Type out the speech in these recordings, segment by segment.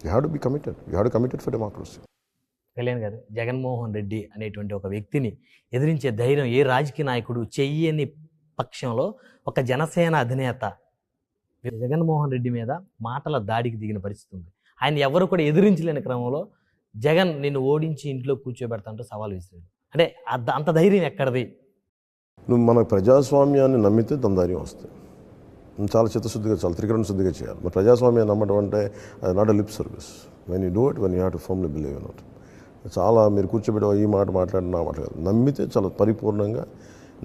You have to be committed, you have to committed for democracy. Kalyan గారు, జగన్మోహన్ రెడ్డి అనేటువంటి ఒక వ్యక్తిని ఎదిరించే ధైర్యం ఏ రాజకీయ నాయకుడు చెయ్యని పక్షంలో ఒక జనసేన అధినేత జగన్మోహన్ రెడ్డి మీద మాటల దాడికి దిగిన పరిస్థితి ఉంది. ఆయన ఎవరు కూడా ఎదిరించలేని క్రమంలో జగన్ నిన్ను ఓడించి ఇంట్లో కూర్చోబెడతాంటూ సవాల్ విసిరాడు. అంటే అంత ధైర్యం ఎక్కడిది? నువ్వు మన ప్రజాస్వామ్యాన్ని నమ్మితే తన ధైర్యం వస్తుంది. చాలా చిత్తశుద్ధిగా, చాలా త్రికరణ శుద్ధిగా చేయాలి. మరి ప్రజాస్వామ్యాన్ని నమ్మటం అంటే అది not a lip service. When you do it, when you have to firmly believe in it. చాలా మీరు కూర్చోబెట్టి ఈ మాట మాట్లాడిన మాట కాదు, నమ్మితే చాలా పరిపూర్ణంగా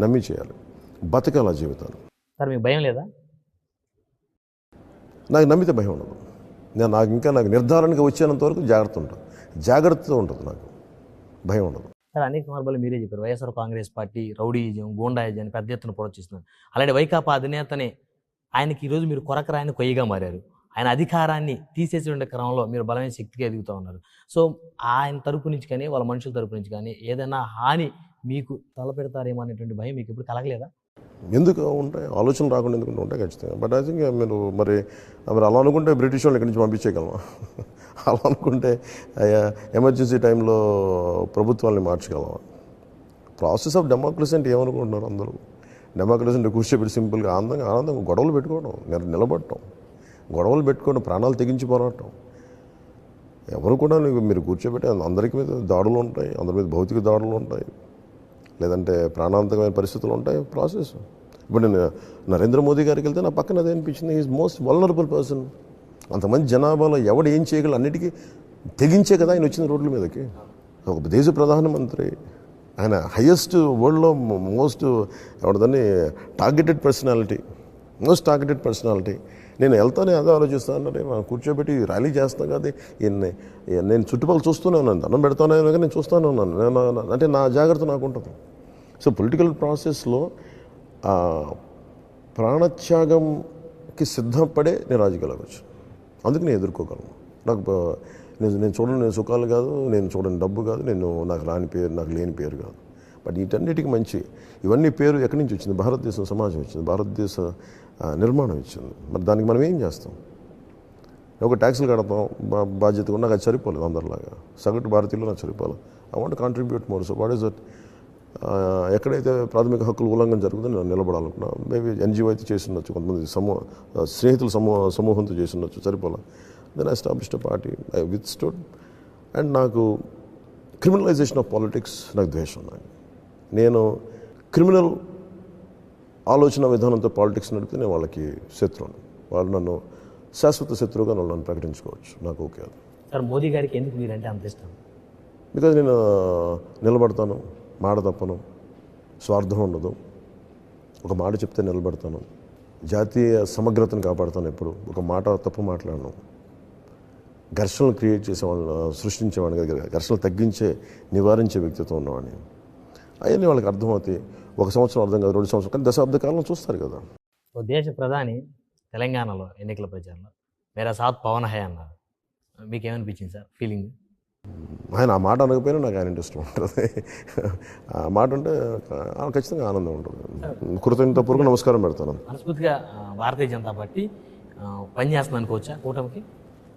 నమ్మి చేయాలి. బతకాల జీవితాలు. సార్ మీకు భయం లేదా? నాకు నమ్మితే భయం ఉండదు. నాకు నిర్ధారణగా వచ్చేంత వరకు జాగ్రత్తతో ఉంటుంది, నాకు భయం ఉండదు. సార్, అనేక సందర్భాలు మీరే చెప్పారు వైఎస్ఆర్ కాంగ్రెస్ పార్టీ రౌడీయిజం, గూండాయిజం పెద్ద ఎత్తున ప్రోత్సహిస్తున్నారు. అలాంటి వైకాపా అధినేతనే ఆయనకి ఈరోజు మీరు కొరకరాని కొయ్యగా మారారు. ఆయన అధికారాన్ని తీసేసే క్రమంలో మీరు బలమైన శక్తిగా ఎదుగుతూ ఉన్నారు. సో ఆయన తరపు నుంచి కానీ వాళ్ళ మనుషుల తరపు నుంచి కానీ ఏదైనా హాని మీకు తలపెడతారేమో అనేటువంటి భయం మీకు ఇప్పుడు కలగలేదా? ఎందుకు ఉంటాయి, ఆలోచన రాకుండా ఎందుకు ఉంటాయి ఖచ్చితంగా. బట్ ఐ థింక్ మీరు మరి అలా అనుకుంటే బ్రిటిష్ వాళ్ళు ఇక్కడి నుంచి పంపించేయగలమా? అలా అనుకుంటే ఎమర్జెన్సీ టైంలో ప్రభుత్వాన్ని మార్చగలమా? ప్రాసెస్ ఆఫ్ డెమోక్రసీ అంటే ఏమనుకుంటున్నారు అందరూ? డెమోక్రసీ అంటే కూర్చోబెట్టి సింపుల్గా ఆనందంగా గొడవలు పెట్టుకోవడం, నిలబడటం, గొడవలు పెట్టుకోవడం, ప్రాణాలు తెగించి పోరాటం. ఎవరు కూడా మీరు కూర్చోబెట్టి అందరికీ మీద దాడులు ఉంటాయి, అందరి మీద భౌతిక దాడులు ఉంటాయి, లేదంటే ప్రాణాంతకమైన పరిస్థితులు ఉంటాయి. ప్రాసెస్. ఇప్పుడు నేను నరేంద్ర మోదీ గారికి వెళ్తే నా పక్కన అదే అనిపించింది. Is most vulnerable person. అంతమంది జనాభాలో ఎవడు ఏం చేయగలరు అన్నిటికీ తెగించే కదా ఆయన వచ్చిన రోడ్ల మీదకి. ఒక దేశ ప్రధానమంత్రి, ఆయన హయ్యెస్ట్ వరల్డ్లో మోస్ట్ ఎవరిదాన్ని టార్గెటెడ్ పర్సనాలిటీ. నేను వెళ్తానే అదే ఆలోచిస్తాను, కూర్చోబెట్టి ర్యాలీ చేస్తాను కదా, నేను చుట్టుపక్కల చూస్తూనే ఉన్నాను, దండం పెడతానే నేను చూస్తూనే ఉన్నాను. అంటే నా జాగ్రత్త నాకు ఉంటుంది. సో పొలిటికల్ ప్రాసెస్లో ప్రాణత్యాగంకి సిద్ధపడే నేను రాజకీయాలకు వచ్చాను. అందుకు నేను ఎదుర్కోగలను. నేను చూడని సుఖాలు కాదు, నేను చూడని డబ్బు కాదు, నాకు రాని పేరు, నాకు లేని పేరు కాదు. బట్ వీటన్నిటికీ మంచి ఇవన్నీ పేరు ఎక్కడి నుంచి వచ్చింది? భారతదేశం సమాజం ఇచ్చింది, భారతదేశ నిర్మాణం ఇచ్చింది. మరి దానికి మనం ఏం చేస్తాం? ఒక ట్యాక్సులు కడతాం, బాధ్యతగా నాకు అది సరిపోలేదు. అందరిలాగా సగటు భారతీయులు నాకు సరిపోలేదు. I want contribute more. So what is that? ఎక్కడైతే ప్రాథమిక హక్కుల ఉల్లంఘన జరుగుతుందో నేను నిలబడాలనుకున్నా. మేబీ ఎన్జిఓ అయితే చేసి ఉండొచ్చు, కొంతమంది స్నేహితుల సమూహంతో చేసి ఉండొచ్చు, సరిపోలే. Then I established a party, I withstood. And నాకు క్రిమినలైజేషన్ ఆఫ్ పాలిటిక్స్ నాకు ద్వేషం. నేను క్రిమినల్ ఆలోచన విధానంతో పాలిటిక్స్ నడిపితే నేను వాళ్ళకి శత్రువును. వాళ్ళు నన్ను శాశ్వత శత్రువుగా నన్ను ప్రకటించుకోవచ్చు. నాకు ఓకే. అది సార్, మోదీ గారికి ఎందుకు మీరంటే అంత ఇష్టం? బికాజ్ నేను నిలబడతాను, మాట తప్పను, స్వార్థం ఉండదు, ఒక మాట చెప్తే నిలబడతాను, జాతీయ సమగ్రతను కాపాడుతాను. ఎప్పుడు ఒక మాట తప్పు మాట్లాడను, ఘర్షణలు క్రియేట్ చేసేవాళ్ళని, సృష్టించేవాడిని, ఘర్షణలు నివారించే వ్యక్తిత్వం ఉన్నవాడిని. అవన్నీ వాళ్ళకి అర్థమవుతాయి. 1 సంవత్సరం అర్థం కాదు, 2 సంవత్సరం, కానీ దశాబ్ద కాలంలో చూస్తారు కదా. దేశ ప్రధాని తెలంగాణలో ఎన్నికల ప్రచారంలో మేరా సాత్ పవన్ హై అన్నారు. మీకేమనిపించింది సార్ ఫీలింగ్? ఆయన ఆ మాట అనకపోయినా నాకు ఆయన ఇష్టం ఉంటుంది. ఆ మాట ఉంటే ఖచ్చితంగా ఆనందం ఉంటుంది. కృతజ్ఞతాపూర్వక నమస్కారం పెడతాను. మనస్ఫూర్తిగా భారతీయ జనతా పార్టీ పనిచేస్తుంది అనుకోవచ్చా కూటమికి?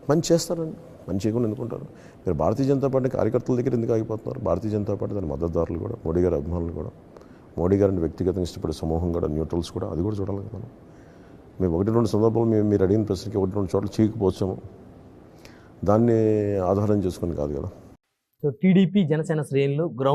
పని చేస్తారండి, పని చేయకుండా ఎందుకుంటారు? మీరు భారతీయ జనతా పార్టీ కార్యకర్తల దగ్గర ఎందుకు ఆగిపోతున్నారు? భారతీయ జనతా పార్టీ దాని మద్దతుదారులు కూడా, మోడీ గారి అభిమానులు కూడా, మోడీ గారిని వ్యక్తిగతంగా ఇష్టపడే సమూహం కూడా, న్యూట్రల్స్ కూడా, అది కూడా చూడాలి కదా మనం. మేము 1-2 సందర్భాలు మీరు అడిగిన ప్రశ్నకి 1-2 చోట్ల చేయకపోవచ్చాము, దాన్ని ఆధారం చేసుకుని కాదు కదా. సో టీడీపీ జనసేన శ్రేణులు గ్రౌండ్